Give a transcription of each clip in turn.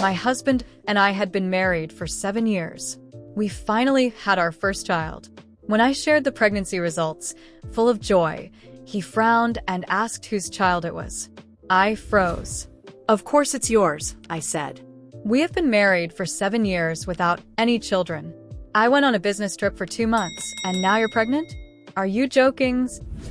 My husband and I had been married for 7 years. We finally had our first child. When I shared the pregnancy results, full of joy, he frowned and asked whose child it was. I froze. Of course it's yours, I said. We have been married for 7 years without any children. I went on a business trip for 2 months, and now you're pregnant? Are you joking?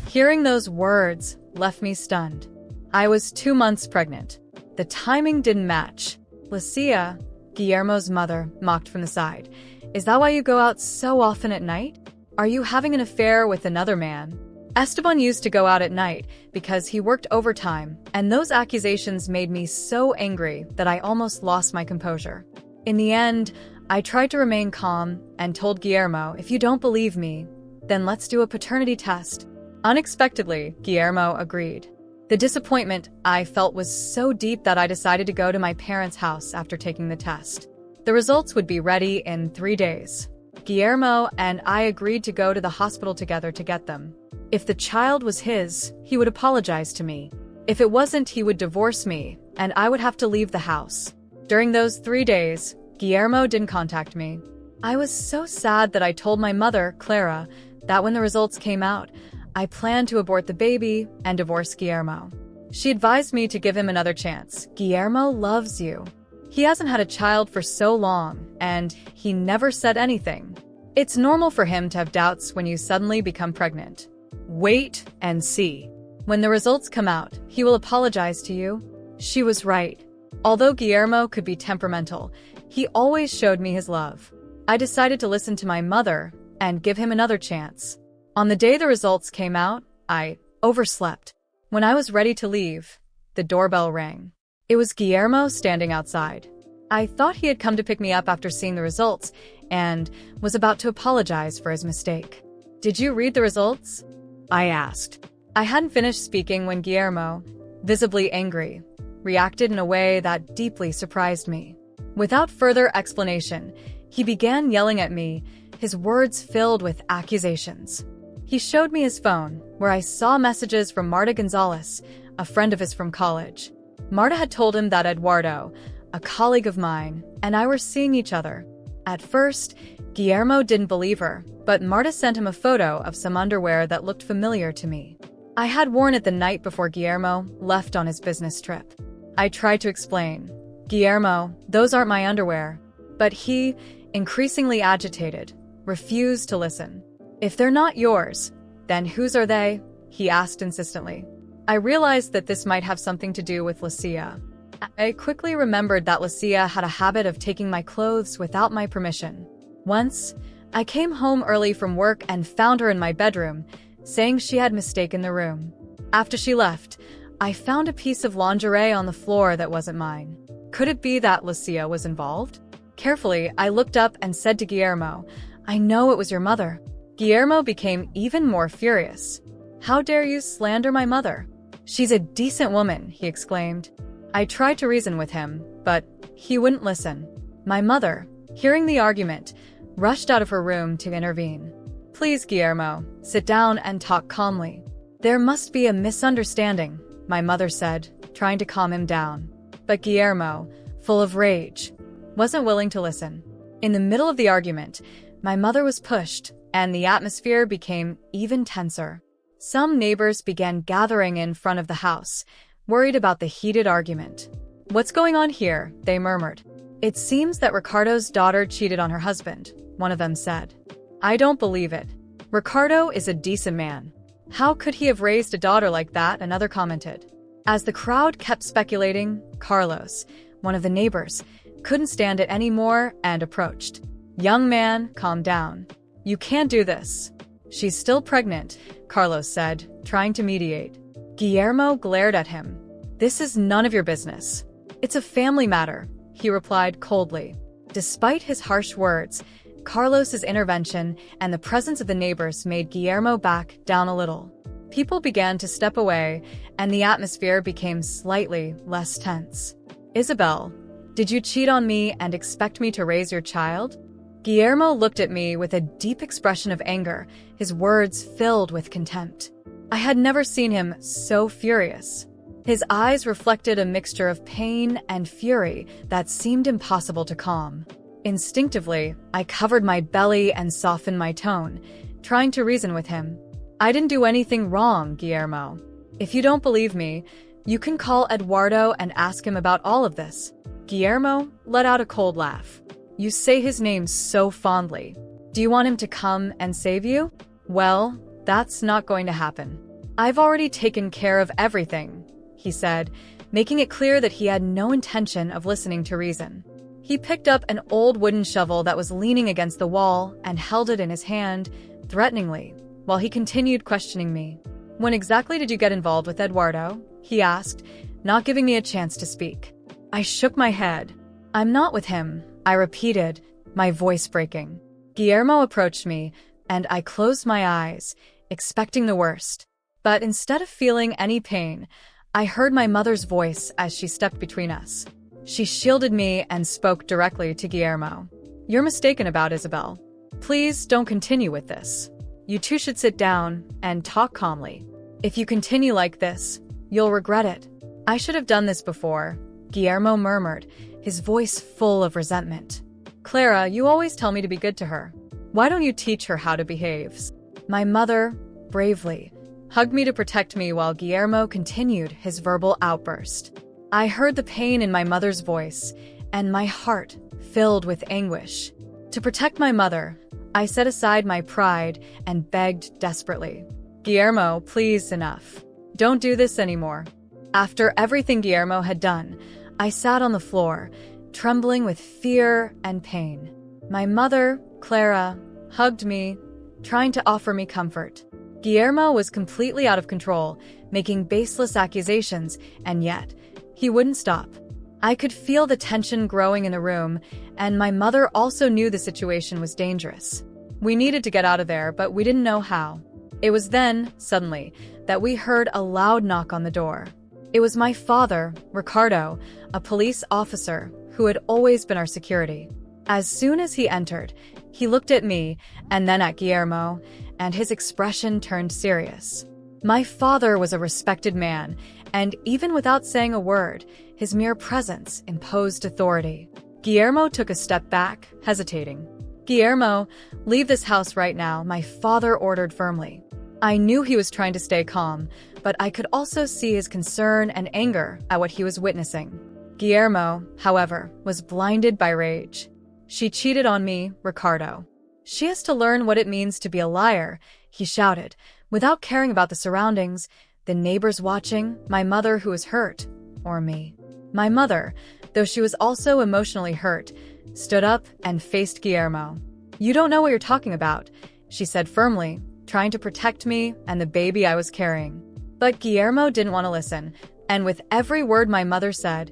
Hearing those words left me stunned. I was 2 months pregnant. The timing didn't match. Lucia, Guillermo's mother, mocked from the side. Is that why you go out so often at night? Are you having an affair with another man? Esteban used to go out at night because he worked overtime, and those accusations made me so angry that I almost lost my composure. In the end, I tried to remain calm and told Guillermo, if you don't believe me, then let's do a paternity test. Unexpectedly, Guillermo agreed. The disappointment I felt was so deep that I decided to go to my parents' house after taking the test. The results would be ready in 3 days. Guillermo and I agreed to go to the hospital together to get them. If the child was his, he would apologize to me. If it wasn't, he would divorce me, and I would have to leave the house. During those 3 days, Guillermo didn't contact me. I was so sad that I told my mother, Clara, that when the results came out, I planned to abort the baby and divorce Guillermo. She advised me to give him another chance. Guillermo loves you. He hasn't had a child for so long, and he never said anything. It's normal for him to have doubts when you suddenly become pregnant. Wait and see. When the results come out, he will apologize to you. She was right. Although Guillermo could be temperamental, he always showed me his love. I decided to listen to my mother and give him another chance. On the day the results came out, I overslept. When I was ready to leave, the doorbell rang. It was Guillermo standing outside. I thought he had come to pick me up after seeing the results and was about to apologize for his mistake. Did you read the results? I asked. I hadn't finished speaking when Guillermo, visibly angry, reacted in a way that deeply surprised me. Without further explanation, he began yelling at me, his words filled with accusations. He showed me his phone, where I saw messages from Marta Gonzalez, a friend of his from college. Marta had told him that Eduardo, a colleague of mine, and I were seeing each other. At first, Guillermo didn't believe her, but Marta sent him a photo of some underwear that looked familiar to me. I had worn it the night before Guillermo left on his business trip. I tried to explain. Guillermo, those aren't my underwear. But he, increasingly agitated, refused to listen. If they're not yours, then whose are they? He asked insistently. I realized that this might have something to do with Lucia. I quickly remembered that Lucia had a habit of taking my clothes without my permission. Once, I came home early from work and found her in my bedroom, saying she had mistaken the room. After she left, I found a piece of lingerie on the floor that wasn't mine. Could it be that Lucia was involved? Carefully, I looked up and said to Guillermo, I know it was your mother. Guillermo became even more furious. How dare you slander my mother? She's a decent woman, he exclaimed. I tried to reason with him, but he wouldn't listen. My mother, hearing the argument, rushed out of her room to intervene. Please, Guillermo, sit down and talk calmly. There must be a misunderstanding, my mother said, trying to calm him down. But Guillermo, full of rage, wasn't willing to listen. In the middle of the argument, my mother was pushed, and the atmosphere became even tenser. Some neighbors began gathering in front of the house, worried about the heated argument. What's going on here? They murmured. It seems that Ricardo's daughter cheated on her husband, one of them said. I don't believe it. Ricardo is a decent man. How could he have raised a daughter like that? Another commented. As the crowd kept speculating, Carlos, one of the neighbors, couldn't stand it anymore and approached. Young man, calm down. You can't do this. She's still pregnant, Carlos said, trying to mediate. Guillermo glared at him. This is none of your business. It's a family matter, he replied coldly. Despite his harsh words, Carlos's intervention and the presence of the neighbors made Guillermo back down a little. People began to step away, and the atmosphere became slightly less tense. Isabel, did you cheat on me and expect me to raise your child? Guillermo looked at me with a deep expression of anger, his words filled with contempt. I had never seen him so furious. His eyes reflected a mixture of pain and fury that seemed impossible to calm. Instinctively, I covered my belly and softened my tone, trying to reason with him. "I didn't do anything wrong, Guillermo. If you don't believe me, you can call Eduardo and ask him about all of this." Guillermo let out a cold laugh. "You say his name so fondly. Do you want him to come and save you?" "Well, that's not going to happen. I've already taken care of everything," he said, making it clear that he had no intention of listening to reason. He picked up an old wooden shovel that was leaning against the wall and held it in his hand, threateningly, while he continued questioning me. "When exactly did you get involved with Eduardo?" he asked, not giving me a chance to speak. I shook my head. "I'm not with him," I repeated, my voice breaking. Guillermo approached me, and I closed my eyes, expecting the worst. But instead of feeling any pain, I heard my mother's voice as she stepped between us. She shielded me and spoke directly to Guillermo. "You're mistaken about Isabel. Please don't continue with this. You two should sit down and talk calmly. If you continue like this, you'll regret it." "I should have done this before," Guillermo murmured, his voice full of resentment. "Clara, you always tell me to be good to her. Why don't you teach her how to behave?" My mother, bravely, hugged me to protect me while Guillermo continued his verbal outburst. I heard the pain in my mother's voice, and my heart filled with anguish. To protect my mother, I set aside my pride and begged desperately. "Guillermo, please, enough. Don't do this anymore." After everything Guillermo had done, I sat on the floor, trembling with fear and pain. My mother, Clara, hugged me, trying to offer me comfort. Guillermo was completely out of control, making baseless accusations, and yet, he wouldn't stop. I could feel the tension growing in the room, and my mother also knew the situation was dangerous. We needed to get out of there, but we didn't know how. It was then, suddenly, that we heard a loud knock on the door. It was my father, Ricardo, a police officer who had always been our security. As soon as he entered, he looked at me and then at Guillermo, and his expression turned serious. My father was a respected man, and even without saying a word, his mere presence imposed authority. Guillermo took a step back, hesitating. "Guillermo, leave this house right now," my father ordered firmly. I knew he was trying to stay calm, but I could also see his concern and anger at what he was witnessing. Guillermo, however, was blinded by rage. "She cheated on me, Ricardo. She has to learn what it means to be a liar," he shouted, without caring about the surroundings, the neighbors watching, my mother who was hurt, or me. My mother, though she was also emotionally hurt, stood up and faced Guillermo. "You don't know what you're talking about," she said firmly, trying to protect me and the baby I was carrying. But Guillermo didn't want to listen, and with every word my mother said,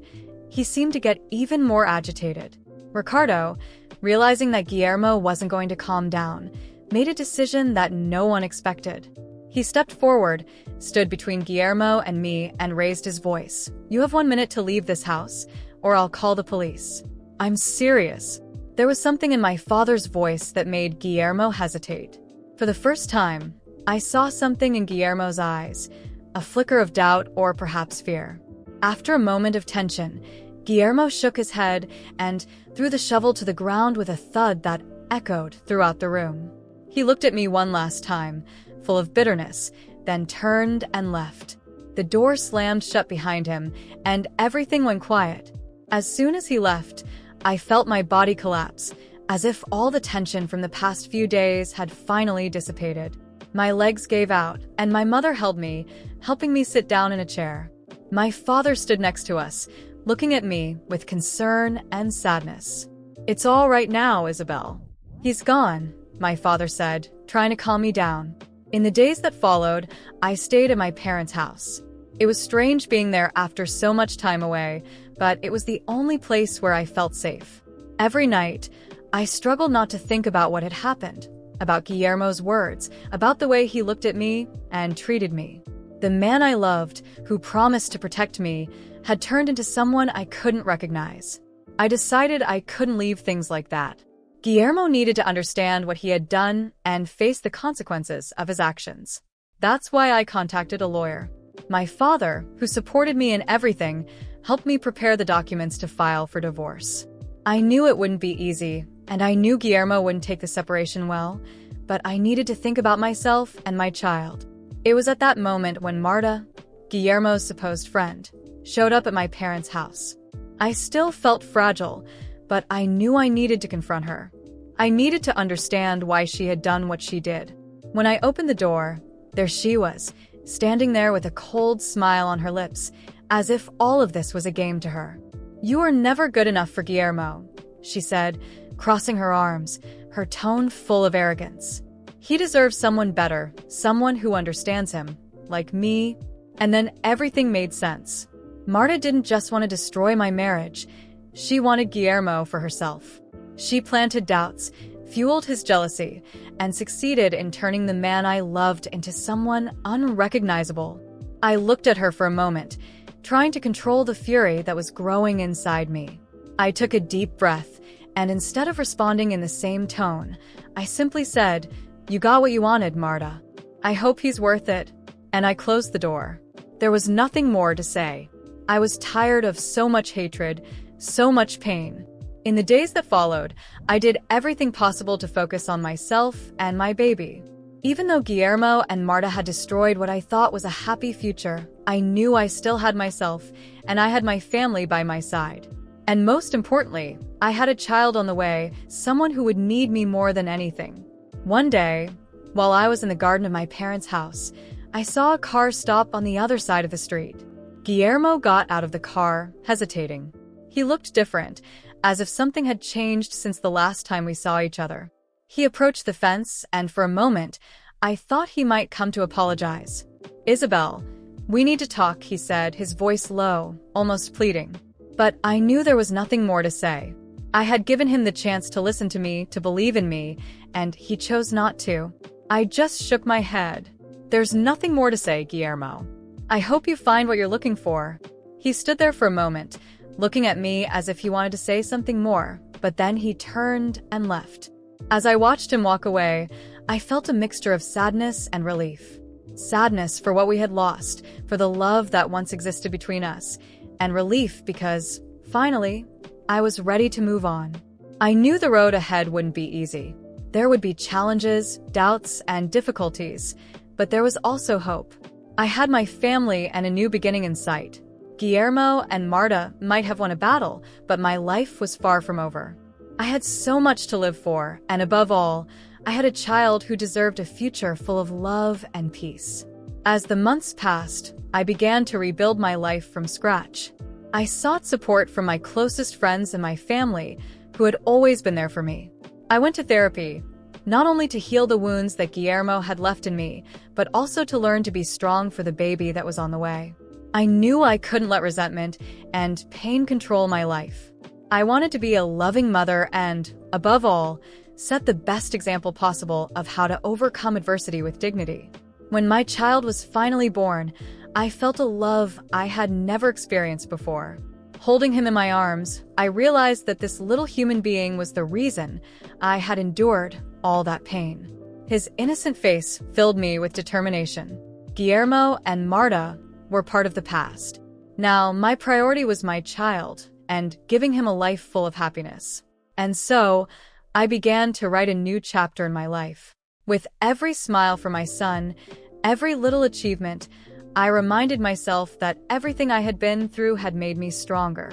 he seemed to get even more agitated. Ricardo, realizing that Guillermo wasn't going to calm down, made a decision that no one expected. He stepped forward, stood between Guillermo and me, and raised his voice. "You have 1 minute to leave this house, or I'll call the police." "I'm serious." There was something in my father's voice that made Guillermo hesitate. For the first time, I saw something in Guillermo's eyes, a flicker of doubt or perhaps fear. After a moment of tension, Guillermo shook his head and threw the shovel to the ground with a thud that echoed throughout the room. He looked at me one last time, full of bitterness, then turned and left. The door slammed shut behind him, and everything went quiet. As soon as he left, I felt my body collapse, as if all the tension from the past few days had finally dissipated. My legs gave out, and my mother held me, helping me sit down in a chair. My father stood next to us, looking at me with concern and sadness. "It's all right now, Isabel." "He's gone," my father said, trying to calm me down. In the days that followed, I stayed at my parents' house. It was strange being there after so much time away, but it was the only place where I felt safe. Every night, I struggled not to think about what had happened, about Guillermo's words, about the way he looked at me and treated me. The man I loved, who promised to protect me, had turned into someone I couldn't recognize. I decided I couldn't leave things like that. Guillermo needed to understand what he had done and face the consequences of his actions. That's why I contacted a lawyer. My father, who supported me in everything, helped me prepare the documents to file for divorce. I knew it wouldn't be easy, and I knew Guillermo wouldn't take the separation well, but I needed to think about myself and my child. It was at that moment when Marta, Guillermo's supposed friend, showed up at my parents' house. I still felt fragile, but I knew I needed to confront her. I needed to understand why she had done what she did. When I opened the door, there she was, standing there with a cold smile on her lips, as if all of this was a game to her. "You are never good enough for Guillermo," she said, crossing her arms, her tone full of arrogance. "He deserves someone better, someone who understands him, like me." And then everything made sense. Marta didn't just want to destroy my marriage. She wanted Guillermo for herself. She planted doubts, fueled his jealousy, and succeeded in turning the man I loved into someone unrecognizable. I looked at her for a moment, trying to control the fury that was growing inside me. I took a deep breath, and instead of responding in the same tone, I simply said, "You got what you wanted, Marta. I hope he's worth it." And I closed the door. There was nothing more to say. I was tired of so much hatred, so much pain. In the days that followed, I did everything possible to focus on myself and my baby. Even though Guillermo and Marta had destroyed what I thought was a happy future, I knew I still had myself, and I had my family by my side. And most importantly, I had a child on the way, someone who would need me more than anything. One day, while I was in the garden of my parents' house, I saw a car stop on the other side of the street. Guillermo got out of the car, hesitating. He looked different, as if something had changed since the last time we saw each other. He approached the fence, and for a moment, I thought he might come to apologize. "Isabel, we need to talk," he said, his voice low, almost pleading. But I knew there was nothing more to say. I had given him the chance to listen to me, to believe in me, and he chose not to. I just shook my head. "There's nothing more to say, Guillermo. I hope you find what you're looking for." He stood there for a moment, looking at me as if he wanted to say something more, but then he turned and left. As I watched him walk away, I felt a mixture of sadness and relief. Sadness for what we had lost, for the love that once existed between us, and relief because, finally, I was ready to move on. I knew the road ahead wouldn't be easy. There would be challenges, doubts, and difficulties, but there was also hope. I had my family and a new beginning in sight. Guillermo and Marta might have won a battle, but my life was far from over. I had so much to live for, and above all, I had a child who deserved a future full of love and peace. As the months passed, I began to rebuild my life from scratch. I sought support from my closest friends and my family, who had always been there for me. I went to therapy, not only to heal the wounds that Guillermo had left in me, but also to learn to be strong for the baby that was on the way. I knew I couldn't let resentment and pain control my life. I wanted to be a loving mother and, above all, set the best example possible of how to overcome adversity with dignity. When my child was finally born, I felt a love I had never experienced before. Holding him in my arms, I realized that this little human being was the reason I had endured all that pain. His innocent face filled me with determination. Guillermo and Marta were part of the past. Now, my priority was my child and giving him a life full of happiness. And so, I began to write a new chapter in my life. With every smile for my son, every little achievement, I reminded myself that everything I had been through had made me stronger.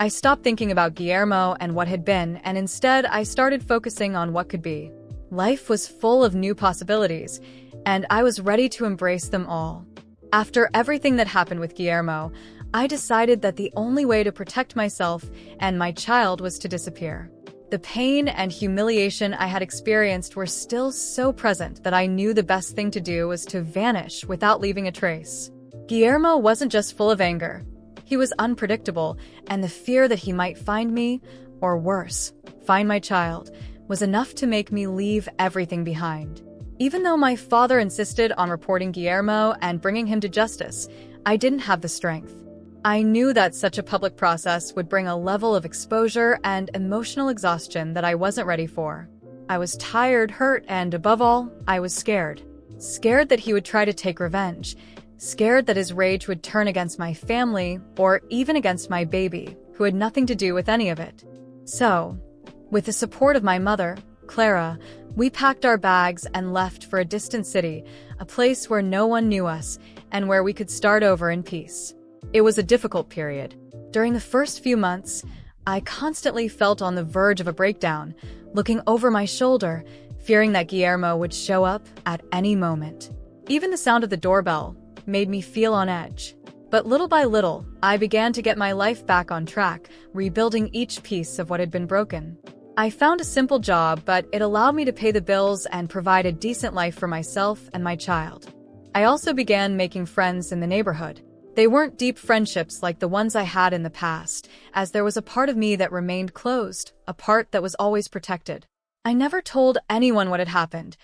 I stopped thinking about Guillermo and what had been, and instead I started focusing on what could be. Life was full of new possibilities, and I was ready to embrace them all. After everything that happened with Guillermo, I decided that the only way to protect myself and my child was to disappear. The pain and humiliation I had experienced were still so present that I knew the best thing to do was to vanish without leaving a trace. Guillermo wasn't just full of anger. He was unpredictable, and the fear that he might find me, or worse, find my child, was enough to make me leave everything behind. Even though my father insisted on reporting Guillermo and bringing him to justice, I didn't have the strength. I knew that such a public process would bring a level of exposure and emotional exhaustion that I wasn't ready for. I was tired, hurt, and above all, I was scared. Scared that he would try to take revenge. scared that his rage would turn against my family or even against my baby, who had nothing to do with any of it. So, with the support of my mother, Clara, we packed our bags and left for a distant city, a place where no one knew us and where we could start over in peace. It was a difficult period. During the first few months, I constantly felt on the verge of a breakdown, looking over my shoulder, fearing that Guillermo would show up at any moment. Even the sound of the doorbell made me feel on edge. But little by little, I began to get my life back on track, rebuilding each piece of what had been broken. I found a simple job, but it allowed me to pay the bills and provide a decent life for myself and my child. I also began making friends in the neighborhood. They weren't deep friendships like the ones I had in the past, as there was a part of me that remained closed, a part that was always protected. I never told anyone what had happened.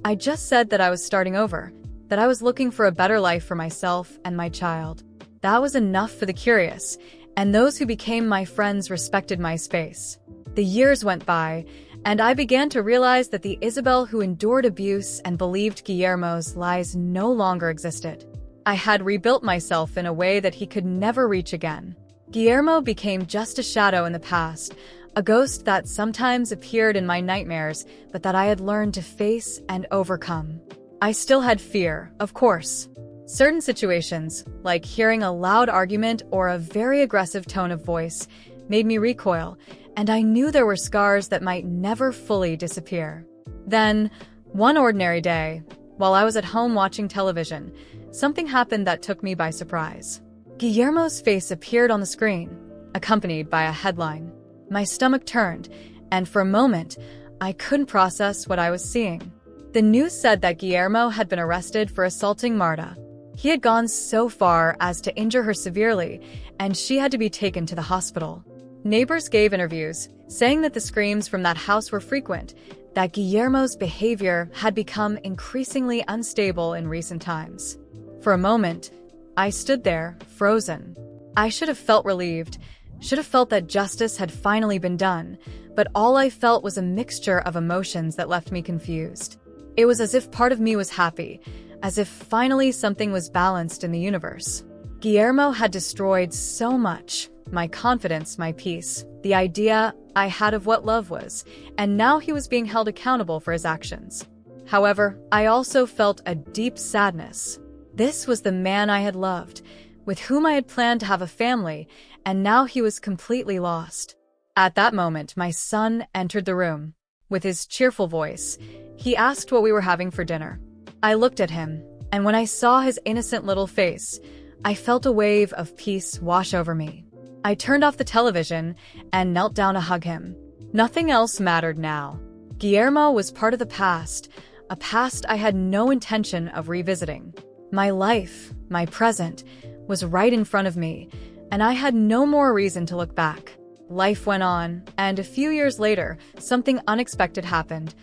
I just said that I was starting over, that I was looking for a better life for myself and my child. That was enough for the curious, and those who became my friends respected my space. The years went by, and I began to realize that the Isabel who endured abuse and believed Guillermo's lies no longer existed. I had rebuilt myself in a way that he could never reach again. Guillermo became just a shadow in the past, a ghost that sometimes appeared in my nightmares, but that I had learned to face and overcome. I still had fear, of course. Certain situations, like hearing a loud argument or a very aggressive tone of voice, made me recoil, and I knew there were scars that might never fully disappear. Then, one ordinary day, while I was at home watching television, something happened that took me by surprise. Guillermo's face appeared on the screen, accompanied by a headline. My stomach turned, and for a moment, I couldn't process what I was seeing. The news said that Guillermo had been arrested for assaulting Marta. He had gone so far as to injure her severely, and she had to be taken to the hospital. Neighbors gave interviews, saying that the screams from that house were frequent, that Guillermo's behavior had become increasingly unstable in recent times. For a moment, I stood there, frozen. I should have felt relieved, should have felt that justice had finally been done, but all I felt was a mixture of emotions that left me confused. It was as if part of me was happy, as if finally something was balanced in the universe. Guillermo had destroyed so much, my confidence, my peace, the idea I had of what love was, and now he was being held accountable for his actions. However, I also felt a deep sadness. This was the man I had loved, with whom I had planned to have a family, and now he was completely lost. At that moment, my son entered the room. With his cheerful voice, he asked what we were having for dinner. I looked at him, and when I saw his innocent little face, I felt a wave of peace wash over me. I turned off the television and knelt down to hug him. Nothing else mattered now. Guillermo was part of the past, a past I had no intention of revisiting. My life, my present, was right in front of me, and I had no more reason to look back. Life went on, and a few years later, something unexpected happened.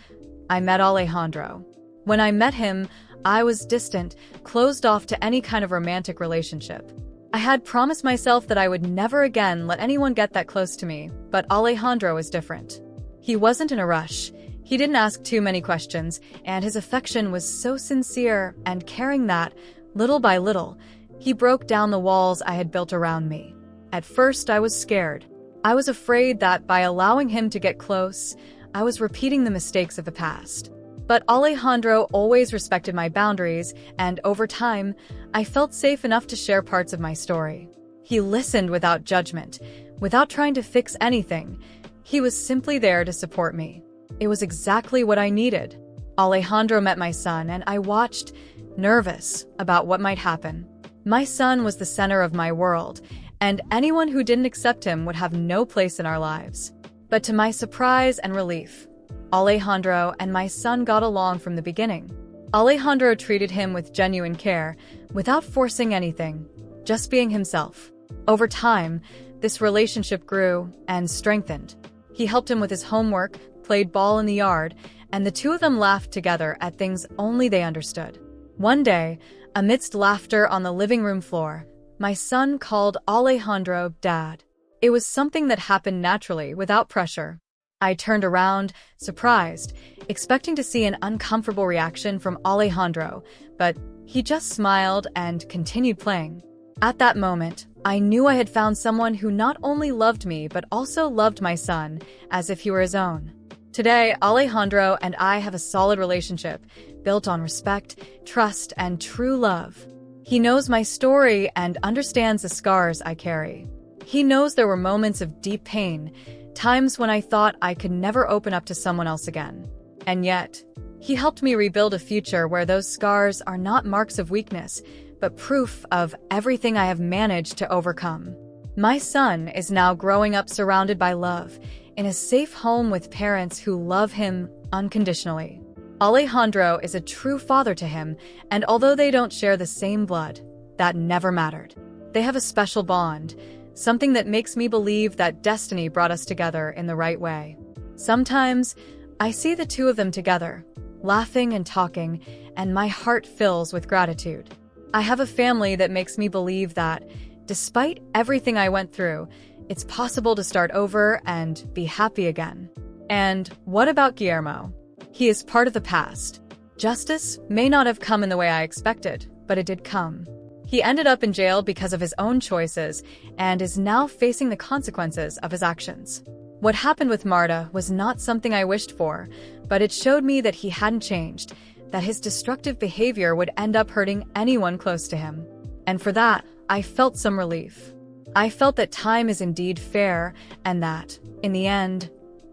I met Alejandro. When I met him, I was distant, closed off to any kind of romantic relationship. I had promised myself that I would never again let anyone get that close to me, but Alejandro was different. He wasn't in a rush. He didn't ask too many questions, and his affection was so sincere and caring that, little by little, he broke down the walls I had built around me. At first, I was scared. I was afraid that by allowing him to get close, I was repeating the mistakes of the past. But Alejandro always respected my boundaries, and over time, I felt safe enough to share parts of my story. He listened without judgment, without trying to fix anything. He was simply there to support me. It was exactly what I needed. Alejandro met my son, and I watched, nervous about what might happen. My son was the center of my world, and anyone who didn't accept him would have no place in our lives. But to my surprise and relief, Alejandro and my son got along from the beginning. Alejandro treated him with genuine care, without forcing anything, just being himself. Over time, this relationship grew and strengthened. He helped him with his homework, played ball in the yard, and the two of them laughed together at things only they understood. One day, amidst laughter on the living room floor, my son called Alejandro Dad. It was something that happened naturally, without pressure. I turned around, surprised, expecting to see an uncomfortable reaction from Alejandro, but He just smiled and continued playing. At that moment, I knew I had found someone who not only loved me but also loved my son as if he were his own. Today, Alejandro and I have a solid relationship built on respect, trust, and true love. He knows my story and understands the scars I carry. He knows there were moments of deep pain, times when I thought I could never open up to someone else again. And yet, he helped me rebuild a future where those scars are not marks of weakness, but proof of everything I have managed to overcome. My son is now growing up surrounded by love, in a safe home with parents who love him unconditionally. Alejandro is a true father to him, and although they don't share the same blood, that never mattered. They have a special bond, something that makes me believe that destiny brought us together in the right way. Sometimes, I see the two of them together, laughing and talking, and my heart fills with gratitude. I have a family that makes me believe that, despite everything I went through, it's possible to start over and be happy again. And what about Guillermo? He is part of the past. Justice may not have come in the way I expected, but it did come. He ended up in jail because of his own choices and is now facing the consequences of his actions. What happened with Marta was not something I wished for, but it showed me that he hadn't changed, that his destructive behavior would end up hurting anyone close to him. And for that, I felt some relief. I felt that time is indeed fair and that, in the end,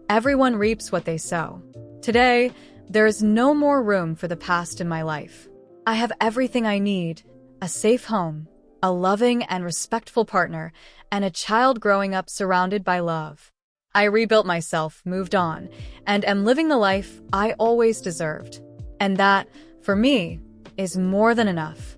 everyone reaps what they sow. Today, there is no more room for the past in my life. I have everything I need: a safe home, a loving and respectful partner, and a child growing up surrounded by love. I rebuilt myself, moved on, and am living the life I always deserved. And that, for me, is more than enough.